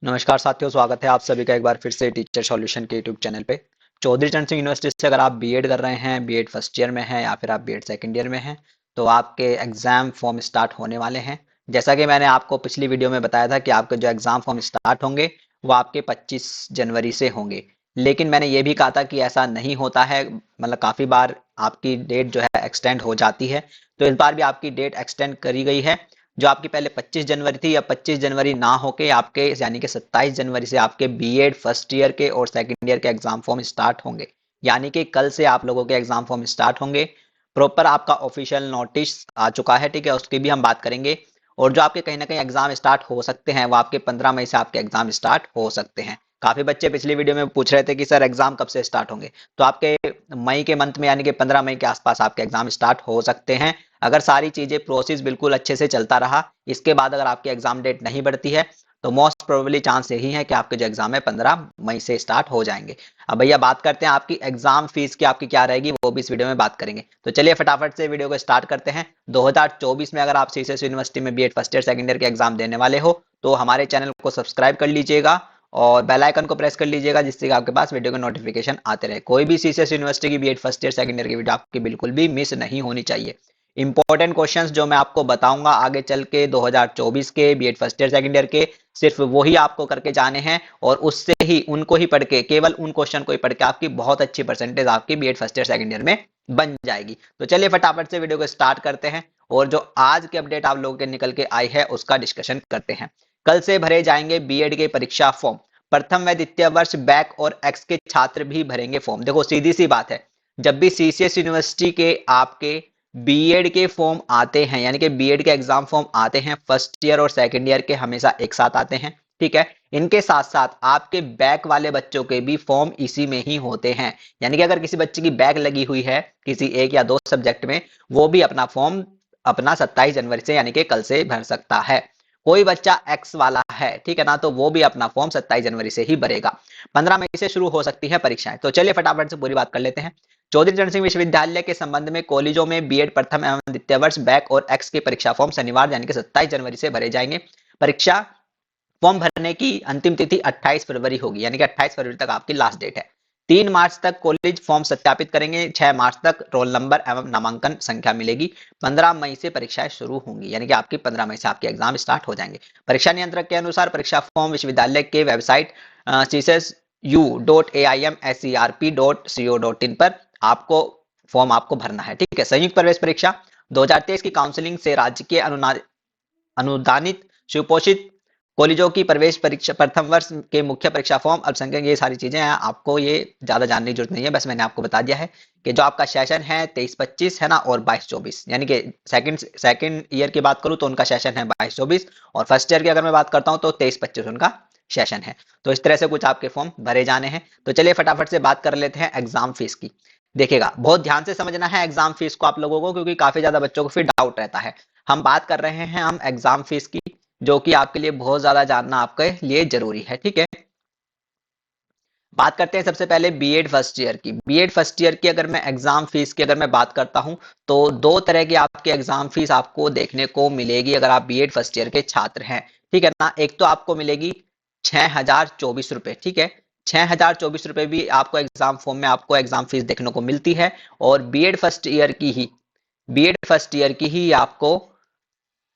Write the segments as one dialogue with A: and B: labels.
A: नमस्कार साथियों, स्वागत है आप सभी का एक बार फिर से टीचर सॉल्यूशन के यूट्यूब चैनल पे। चौधरी चरण सिंह यूनिवर्सिटी से अगर आप बीएड कर रहे हैं, बीएड फर्स्ट ईयर में हैं या फिर आप बीएड सेकंड ईयर में हैं, तो आपके एग्जाम फॉर्म स्टार्ट होने वाले हैं। जैसा कि मैंने आपको पिछली वीडियो में बताया था कि आपके जो एग्जाम फॉर्म स्टार्ट होंगे वो आपके 25 जनवरी से होंगे। लेकिन मैंने ये भी कहा था कि ऐसा नहीं होता है, मतलब काफ़ी बार आपकी डेट जो है एक्सटेंड हो जाती है। तो इस बार भी आपकी डेट एक्सटेंड करी गई है। जो आपकी पहले 25 जनवरी थी, या 25 जनवरी ना होके आपके यानी कि 27 जनवरी से आपके बीएड फर्स्ट ईयर के और सेकंड ईयर के एग्जाम फॉर्म स्टार्ट होंगे। यानी कि कल से आप लोगों के एग्जाम फॉर्म स्टार्ट होंगे। प्रॉपर आपका ऑफिशियल नोटिस आ चुका है, ठीक है, उसकी भी हम बात करेंगे। और जो आपके कहीं ना कहीं एग्जाम स्टार्ट हो सकते हैं वो आपके 15 मई से आपके एग्जाम स्टार्ट हो सकते हैं। काफी बच्चे पिछली वीडियो में पूछ रहे थे कि सर एग्जाम कब से स्टार्ट होंगे, तो आपके मई के मंथ में यानी कि 15 मई के आसपास आपके एग्जाम स्टार्ट हो सकते हैं। अगर सारी चीजें प्रोसेस बिल्कुल अच्छे से चलता रहा, इसके बाद अगर आपकी एग्जाम डेट नहीं बढ़ती है, तो मोस्ट प्रोबेबली चांस यही है कि आपके जो एग्जाम है 15 मई से स्टार्ट हो जाएंगे। अब भैया बात करते हैं आपकी एग्जाम फीस की, आपकी क्या रहेगी वो भी इस वीडियो में बात करेंगे। तो चलिए फटाफट से वीडियो को स्टार्ट करते हैं। 2024 में अगर आप सीसीएस यूनिवर्सिटी में BEd first year second year के एग्जाम देने वाले हो, तो हमारे चैनल को सब्सक्राइब कर लीजिएगा और बेल आइकन को प्रेस कर लीजिएगा, जिससे कि आपके पास वीडियो के नोटिफिकेशन आते रहे। कोई भी सीसीएस यूनिवर्सिटी की BEd first year second year की वीडियो आपकी बिल्कुल भी मिस नहीं होनी चाहिए। इंपॉर्टेंट क्वेश्चंस जो मैं आपको बताऊंगा आगे चल के 2024 के BEd first year second year के, सिर्फ वही आपको करके जाने हैं। और उससे ही उनको ही पढ़ के, केवल उन क्वेश्चन को ही पढ़ के आपकी बहुत अच्छी परसेंटेज आपकी BEd first year second year में बन जाएगी। तो चलिए फटाफट से वीडियो को स्टार्ट करते हैं और जो आज की अपडेट आप लोगों के निकल के आई है उसका डिस्कशन करते हैं। कल से भरे जाएंगे बीएड के परीक्षा फॉर्म। प्रथम व द्वितीय वर्ष बैक और एक्स के छात्र भी भरेंगे फॉर्म। देखो सीधी सी बात है, जब भी सीसीएस यूनिवर्सिटी के आपके बीएड के फॉर्म आते हैं, यानी कि बीएड के एग्जाम फॉर्म आते हैं, फर्स्ट ईयर और सेकंड ईयर के हमेशा एक साथ आते हैं, ठीक है। इनके साथ साथ आपके बैक वाले बच्चों के भी फॉर्म इसी में ही होते हैं। यानी कि अगर किसी बच्चे की बैक लगी हुई है किसी एक या दो सब्जेक्ट में, वो भी अपना फॉर्म अपना 27 जनवरी से यानी कि कल से भर सकता है। कोई बच्चा एक्स वाला है, ठीक है ना, तो वो भी अपना फॉर्म 27 जनवरी से ही भरेगा। 15 मई से शुरू हो सकती है परीक्षाएं। तो चलिए फटाफट से पूरी बात कर लेते हैं। चौधरी चरण सिंह विश्वविद्यालय के संबंध में कॉलेजों में बीएड प्रथम एवं द्वितीय वर्ष बैक और एक्स के परीक्षा फॉर्म शनिवार यानी कि 27 जनवरी से भरे जाएंगे। परीक्षा फॉर्म भरने की अंतिम तिथि 28 फरवरी होगी, यानी कि 28 फरवरी तक आपकी लास्ट डेट है। 3 मार्च तक कॉलेज फॉर्म सत्यापित करेंगे। 6 मार्च तक रोल नंबर एवं नामांकन संख्या मिलेगी। 15 मई से परीक्षाएं शुरू होंगी, यानी कि आपकी 15 मई से आपके एग्जाम स्टार्ट हो जाएंगे। परीक्षा नियंत्रक के अनुसार परीक्षा फॉर्म विश्वविद्यालय के वेबसाइट csu.aimserp.co.in पर आपको फॉर्म आपको भरना है, ठीक है। संयुक्त प्रवेश परीक्षा 2023 की काउंसलिंग से राजकीय अनुदानित सुपोषित कॉलेजों की प्रवेश परीक्षा प्रथम वर्ष के मुख्य परीक्षा फॉर्म अल्पसंख्यक, ये सारी चीजें हैं, आपको ये ज्यादा जानने की जरूरत नहीं है। बस मैंने आपको बता दिया है कि जो आपका सेशन है 23-25 है ना, और 22-24, यानी कि सेकंड ईयर की बात करूं तो उनका सेशन है 22-24, और फर्स्ट ईयर की अगर मैं बात करता हूं तो 23-25 उनका सेशन है। तो इस तरह से कुछ आपके फॉर्म भरे जाने हैं। तो चलिए फटाफट से बात कर लेते हैं एग्जाम फीस की। देखिएगा, बहुत ध्यान से समझना है एग्जाम फीस को आप लोगों को, क्योंकि काफी ज्यादा बच्चों को फिर डाउट रहता है। हम बात कर रहे हैं हम एग्जाम फीस की, जो कि आपके लिए बहुत ज्यादा जानना आपके लिए जरूरी है, ठीक है। बात करते हैं सबसे पहले बीएड फर्स्ट ईयर की। बीएड फर्स्ट ईयर की अगर मैं एग्जाम फीस की अगर मैं बात करता हूं, तो दो तरह की आपकी एग्जाम फीस आपको देखने को मिलेगी अगर आप बीएड फर्स्ट ईयर के छात्र हैं, ठीक है ना। एक तो आपको मिलेगी 6,024 रुपए, ठीक है। 6,024 रुपए भी आपको एग्जाम फॉर्म में आपको एग्जाम फीस देखने को मिलती है। और बीएड फर्स्ट ईयर की ही आपको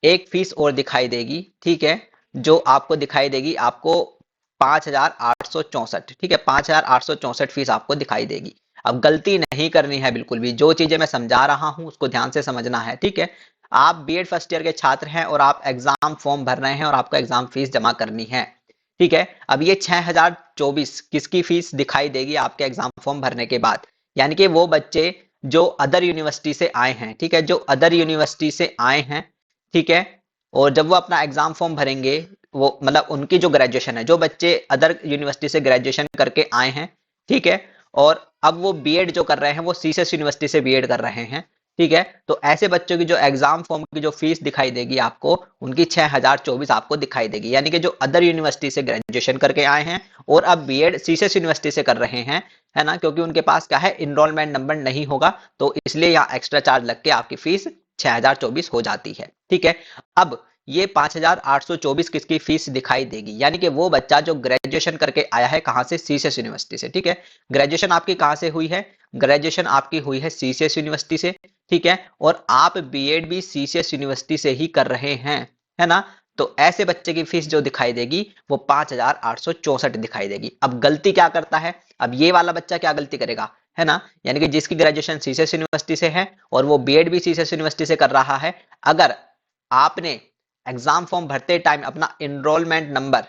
A: एक फीस और दिखाई देगी, ठीक है, जो आपको दिखाई देगी आपको 5,864, ठीक है, 5,864 फीस आपको दिखाई देगी। अब गलती नहीं करनी है बिल्कुल भी, जो चीजें मैं समझा रहा हूं उसको ध्यान से समझना है, ठीक है। आप बीएड फर्स्ट ईयर के छात्र हैं और आप एग्जाम फॉर्म भर रहे हैं और आपको एग्जाम फीस जमा करनी है, ठीक है। अब ये 6,024 किसकी फीस दिखाई देगी आपके एग्जाम फॉर्म भरने के बाद, यानी कि वो बच्चे जो अदर यूनिवर्सिटी से आए हैं, ठीक है, जो अदर यूनिवर्सिटी से आए हैं, ठीक है। और जब वो अपना एग्जाम फॉर्म भरेंगे, वो मतलब उनकी जो ग्रेजुएशन है, जो बच्चे अदर यूनिवर्सिटी से ग्रेजुएशन करके आए हैं, ठीक है, और अब वो बीएड जो कर रहे हैं वो सीसेस यूनिवर्सिटी से बीएड कर रहे हैं, ठीक है। तो ऐसे बच्चों की जो एग्जाम फॉर्म की जो फीस दिखाई देगी आपको, उनकी 6,024 आपको दिखाई देगी, यानी कि जो अदर यूनिवर्सिटी से ग्रेजुएशन करके आए हैं और अब बीएड सीसेस यूनिवर्सिटी से कर रहे हैं, है ना, क्योंकि उनके पास क्या है, इनरोलमेंट नंबर नहीं होगा, तो इसलिए यहाँ एक्स्ट्रा चार्ज लग के आपकी फीस 6,024 हो जाती है, ठीक है। अब ये 5,824 किसकी फीस दिखाई देगी, यानी कि वो बच्चा जो ग्रेजुएशन करके आया है कहां से, सीसीएस यूनिवर्सिटी से। ठीक है, ग्रेजुएशन आपकी कहां से हुई है, ग्रेजुएशन आपकी हुई है सीसीएस यूनिवर्सिटी से। ठीक है, और आप बीएड भी सीसीएस यूनिवर्सिटी से ही कर रहे हैं, है ना। तो ऐसे बच्चे की फीस जो दिखाई देगी वो 5,864 दिखाई देगी। अब गलती क्या करता है, अब ये वाला बच्चा क्या गलती करेगा, है ना, यानी कि जिसकी ग्रेजुएशन सीसीएस यूनिवर्सिटी से है और वो बीएड भी सीसीएस यूनिवर्सिटी से कर रहा है, अगर आपने एग्जाम फॉर्म भरते टाइम अपना एनरोलमेंट नंबर,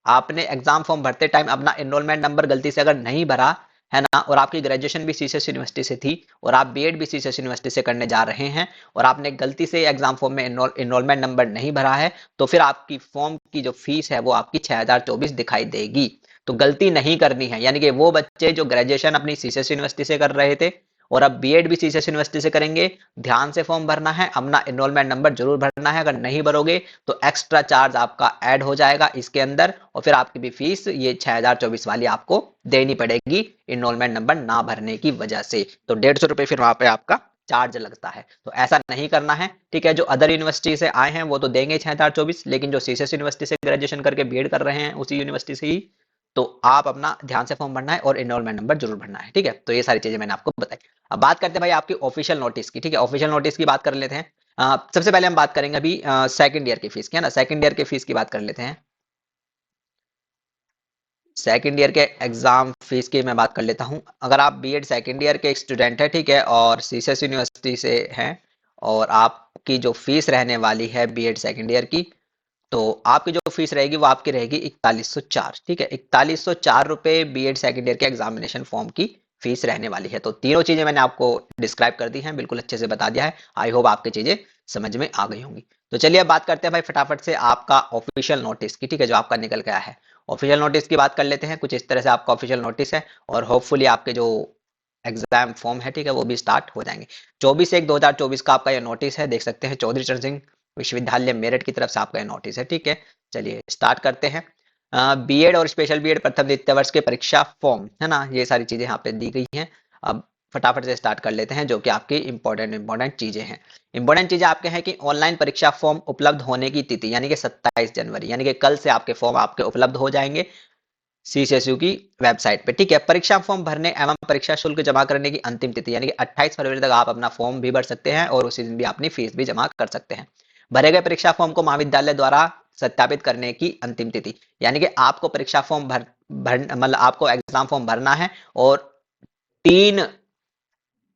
A: आपने एग्जाम फॉर्म भरते टाइम अपना एनरोलमेंट नंबर गलती से अगर नहीं भरा, है ना, और आपकी ग्रेजुएशन भी सीसीएस यूनिवर्सिटी से थी और आप बीएड भी सीसीएस यूनिवर्सिटी से करने जा रहे हैं और आपने गलती से एग्जाम फॉर्म में एनरोलमेंट नंबर नहीं भरा है, तो फिर आपकी फॉर्म की जो फीस है वो आपकी 6,024 दिखाई देगी। तो गलती नहीं करनी है, यानी कि वो बच्चे जो ग्रेजुएशन अपनी सीसीएस यूनिवर्सिटी से कर रहे थे और अब बीएड भी सीसीएस यूनिवर्सिटी से करेंगे, ध्यान से फॉर्म भरना है, अपना एनरोलमेंट नंबर जरूर भरना है। अगर नहीं भरोगे तो एक्स्ट्रा चार्ज आपका ऐड हो जाएगा इसके अंदर और फिर आपकी भी फीस ये 6,024 वाली आपको देनी पड़ेगी एनरोलमेंट नंबर ना भरने की वजह से। तो 150 रुपए फिर वहां पे आपका चार्ज लगता है। तो ऐसा नहीं करना है। ठीक है, जो अदर यूनिवर्सिटी से आए हैं वो तो देंगे 6,024, लेकिन जो सीसीएस यूनिवर्सिटी से ग्रेजुएशन करके बीएड कर रहे हैं उसी यूनिवर्सिटी से ही, तो आप अपना ध्यान से फॉर्म भरना है और एनरोलमेंट नंबर जरूर भरना है। ठीक है, तो ये सारी चीजें मैंने आपको बताई। अब बात करते हैं भाई आपकी ऑफिशियल नोटिस की। ठीक है, ऑफिशियल नोटिस की बात कर लेते हैं। सबसे पहले हम बात करेंगे अभी सेकंड ईयर की फीस की, है ना, सेकंड ईयर की फीस की बात कर लेते हैं। सेकंड ईयर के एग्जाम फीस की मैं बात कर लेता हूं। अगर आप बीएड सेकंड ईयर के एक स्टूडेंट है, ठीक है, और सीसीएस यूनिवर्सिटी से हैं और आपकी जो फीस रहने वाली है बीएड सेकंड ईयर की, तो आपकी जो फीस रहेगी वो आपकी रहेगी 4104। ठीक है, 4104 रुपए बीएड सेकंड ईयर के एग्जामिनेशन फॉर्म की फीस रहने वाली है। तो तीनों चीजें मैंने आपको डिस्क्राइब कर दी हैं, बिल्कुल अच्छे से बता दिया है। आई होप आपकी चीजें समझ में आ गई होंगी। तो चलिए अब बात करते हैं भाई फटाफट से आपका ऑफिशियल नोटिस की। ठीक है, जो आपका निकल गया है, ऑफिशियल नोटिस की बात कर लेते हैं। कुछ इस तरह से आपका ऑफिशियल नोटिस है और होपफुली आपके जो एग्जाम फॉर्म है, ठीक है, वो भी स्टार्ट हो जाएंगे। 24/1/2024 का आपका ये नोटिस है, देख सकते हैं, चौधरी चरण सिंह विश्वविद्यालय मेरठ की तरफ से आपका ये नोटिस है। ठीक है, चलिए स्टार्ट करते हैं। बीएड और स्पेशल बीएड प्रथम द्वितीय वर्ष के परीक्षा फॉर्म, है ना, ये सारी चीजें यहाँ पे दी गई हैं। अब फटाफट से स्टार्ट कर लेते हैं, जो कि आपकी इंपॉर्टेंट चीजें हैं। इंपॉर्टेंट चीजें आपके हैं कि ऑनलाइन परीक्षा फॉर्म उपलब्ध होने की तिथि यानी कि 27 जनवरी, यानी कि कल से आपके फॉर्म आपके उपलब्ध हो जाएंगे सीसीएसयू की वेबसाइट पे। ठीक है, परीक्षा फॉर्म भरने एवं परीक्षा शुल्क जमा करने की अंतिम तिथि यानी कि 28 फरवरी तक आप अपना फॉर्म भी भर सकते हैं और उसी दिन भी अपनी फीस भी जमा कर सकते हैं। भरे गए परीक्षा फॉर्म को महाविद्यालय द्वारा सत्यापित करने की अंतिम तिथि, यानी कि आपको परीक्षा फॉर्म भर मतलब आपको एग्जाम फॉर्म भरना है और 3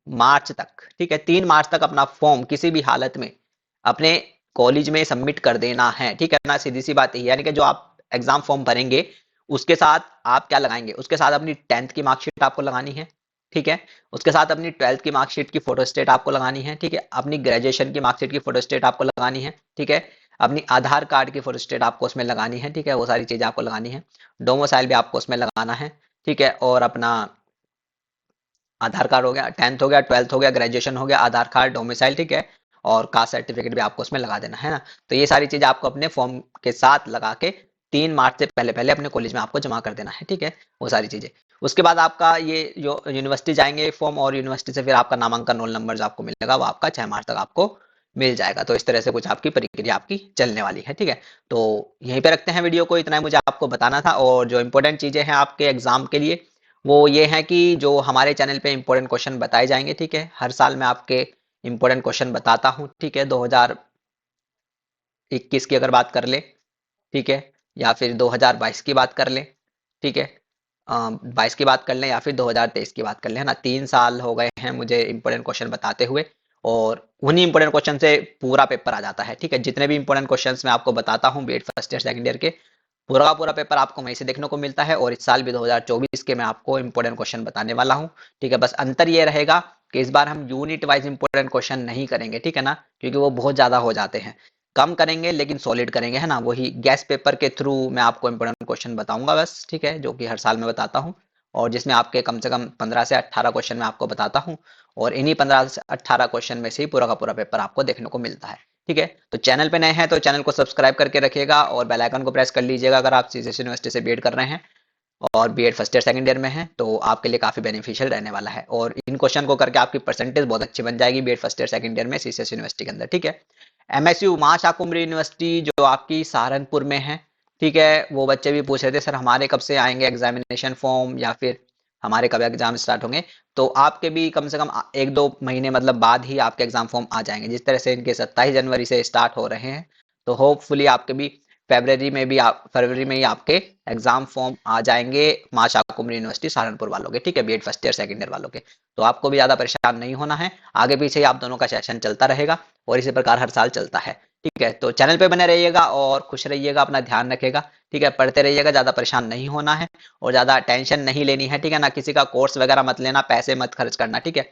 A: मार्च तक, ठीक है, 3 मार्च तक अपना फॉर्म किसी भी हालत में अपने कॉलेज में सबमिट कर देना है। ठीक है ना, सीधी सी बात है, यानी कि जो आप एग्जाम फॉर्म भरेंगे उसके साथ आप क्या लगाएंगे, उसके साथ अपनी 10th की मार्कशीट आपको लगानी है। ठीक है, उसके साथ अपनी 12th की मार्कशीट की फोटोस्टेट आपको लगानी है। ठीक है, अपनी ग्रेजुएशन की मार्कशीट की फोटोस्टेट आपको लगानी है। ठीक है, अपनी आधार कार्ड की फोटोस्टेट आपको उसमें लगानी है। ठीक है, वो सारी चीजें आपको लगानी है। डोमोसाइल भी आपको उसमें लगाना है। ठीक है, और अपना आधार कार्ड हो गया, 10th हो गया, 12th हो गया, ग्रेजुएशन हो गया, आधार कार्ड, डोमिसाइल, ठीक है, और कास्ट सर्टिफिकेट भी आपको उसमें लगा देना है ना। तो ये सारी चीजें आपको अपने फॉर्म के साथ लगा के 3 मार्च से पहले पहले अपने कॉलेज में आपको जमा कर देना है। ठीक है, वो सारी चीजें। उसके बाद आपका ये जो यूनिवर्सिटी जाएंगे फॉर्म और यूनिवर्सिटी से फिर आपका नामांकन रोल नंबर जो आपको मिलेगा वो आपका 6 मार्च तक आपको मिल जाएगा। तो इस तरह से कुछ आपकी प्रक्रिया आपकी चलने वाली है। ठीक है, तो यहीं पे रखते हैं वीडियो को, इतना ही मुझे आपको बताना था। और जो इंपॉर्टेंट चीजें हैं आपके एग्जाम के लिए वो ये है कि जो हमारे चैनल पे इंपॉर्टेंट क्वेश्चन बताए जाएंगे। ठीक है, हर साल मैं आपके इंपॉर्टेंट क्वेश्चन बताता हूँ। ठीक है, 2021 की अगर बात कर ले, ठीक है, या फिर 2022 की बात कर ले, ठीक है, 22 की बात कर लें या फिर 2023 की बात कर लें, है ना, 3 साल हो गए हैं मुझे इंपॉर्टेंट क्वेश्चन बताते हुए और उन्हीं इंपॉर्टेंट क्वेश्चन से पूरा पेपर आ जाता है। ठीक है, जितने भी इंपॉर्टेंट क्वेश्चंस मैं आपको बताता हूँ BEd first year second year के, पूरा का पूरा पेपर आपको वहीं से देखने को मिलता है। और इस साल भी 2024 के मैं आपको इंपॉर्टेंट क्वेश्चन बताने वाला हूँ। ठीक है, बस अंतर ये रहेगा कि इस बार हम यूनिट वाइज इंपॉर्टेंट क्वेश्चन नहीं करेंगे। ठीक है ना, क्योंकि वो बहुत ज्यादा हो जाते हैं। कम करेंगे लेकिन सॉलिड करेंगे, है ना, वही गैस पेपर के थ्रू मैं आपको इंपॉर्टेंट क्वेश्चन बताऊंगा बस। ठीक है, जो कि हर साल मैं बताता हूँ और जिसमें आपके कम से कम 15 से 18 क्वेश्चन मैं आपको बताता हूँ और इन्हीं 15 से 18 क्वेश्चन में से ही पूरा का पूरा पेपर आपको देखने को मिलता है। ठीक है, तो चैनल पे नए हैं तो चैनल को सब्सक्राइब करके रखिएगा और बेल आइकन को प्रेस कर लीजिएगा अगर आप सीसीएस यूनिवर्सिटी से बीएड कर रहे हैं और BEd first year second year में है तो आपके लिए काफी बेनिफिशियल रहने वाला है। और इन क्वेश्चन को करके आपकी परसेंटेज बहुत अच्छी बन जाएगी BEd first year second year में सीसीएस यूनिवर्सिटी के अंदर। ठीक है, एमएसयू मां शाकुंभरी यूनिवर्सिटी जो आपकी सहारनपुर में है, ठीक है, वो बच्चे भी पूछ रहे थे सर हमारे कब से आएंगे एग्जामिनेशन फॉर्म या फिर हमारे कब एग्जाम स्टार्ट होंगे। तो आपके भी कम से कम 1-2 महीने मतलब बाद ही आपके एग्जाम फॉर्म आ जाएंगे। जिस तरह से इनके 27 जनवरी से स्टार्ट हो रहे हैं, तो होपफुली आपके भी फरवरी में ही आपके एग्जाम फॉर्म आ जाएंगे मां शाकुंभरी यूनिवर्सिटी सहारनपुर वालों के, ठीक है, BEd first year second year वालों के। तो आपको भी ज्यादा परेशान नहीं होना है, आगे पीछे ही आप दोनों का सेशन चलता रहेगा और इसी प्रकार हर साल चलता है। ठीक है, तो चैनल पे बने रहिएगा और खुश रहिएगा, अपना ध्यान रखिएगा। ठीक है, पढ़ते रहिएगा, ज्यादा परेशान नहीं होना है और ज्यादा टेंशन नहीं लेनी है। ठीक है ना, किसी का कोर्स वगैरह मत लेना, पैसे मत खर्च करना। ठीक है,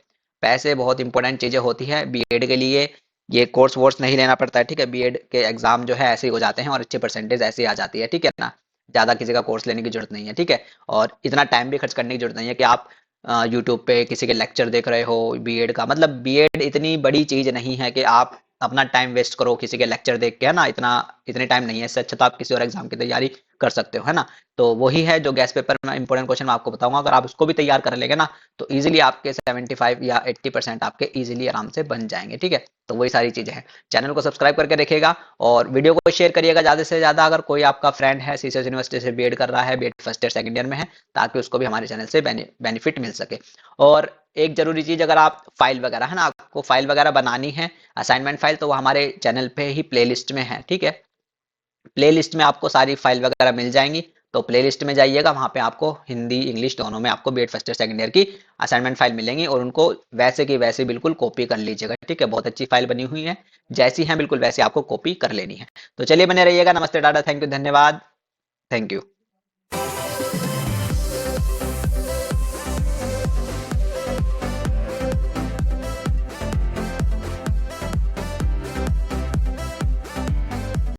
A: पैसे बहुत इंपॉर्टेंट चीजें होती है बीएड के लिए। ये कोर्स वोर्स नहीं लेना पड़ता है। ठीक है, बीएड के एग्जाम जो है ऐसे ही हो जाते हैं और अच्छी परसेंटेज ऐसे ही आ जाती है। ठीक है ना, ज्यादा किसी का कोर्स लेने की जरूरत नहीं है। ठीक है, और इतना टाइम भी खर्च करने की जरूरत नहीं है कि आप यूट्यूब पे किसी के लेक्चर देख रहे हो बीएड का। मतलब बीएड इतनी बड़ी चीज नहीं है कि आप अपना टाइम वेस्ट करो किसी के लेक्चर देख के, है ना। इतने टाइम नहीं है, इससे अच्छा तो आप किसी और एग्जाम की तैयारी कर सकते हो, है ना। तो वही है जो गैस पेपर में इंपॉर्टेंट क्वेश्चन मैं आपको बताऊंगा, अगर आप उसको भी तैयार कर लेंगे ना, तो इजीली आपके 75 या 80% आपके इजीली आराम से बन जाएंगे। ठीक है, तो वही सारी चीजें हैं। चैनल को सब्सक्राइब करके रखिएगा और वीडियो को शेयर करिएगा ज्यादा से ज्यादा। अगर कोई आपका फ्रेंड है सीसीएस यूनिवर्सिटी से बीएड कर रहा है, BEd first year second year में है, ताकि उसको भी हमारे चैनल से बेनिफिट मिल सके। और एक जरूरी चीज, अगर आप फाइल वगैरह, है ना, आपको फाइल वगैरह बनानी है, असाइनमेंट फाइल, तो वो हमारे चैनल पे ही प्लेलिस्ट में है। ठीक है, प्लेलिस्ट में आपको सारी फाइल वगैरह मिल जाएंगी। तो प्लेलिस्ट में जाइएगा, वहां पे आपको हिंदी इंग्लिश दोनों में आपको BEd first year second year की असाइनमेंट फाइल मिलेंगी और उनको वैसे की वैसे बिल्कुल कॉपी कर लीजिएगा। ठीक है, बहुत अच्छी फाइल बनी हुई है, जैसी है बिल्कुल वैसे आपको कॉपी कर लेनी है। तो चलिए बने रहिएगा। नमस्ते, टाटा, थैंक यू, धन्यवाद, थैंक यू।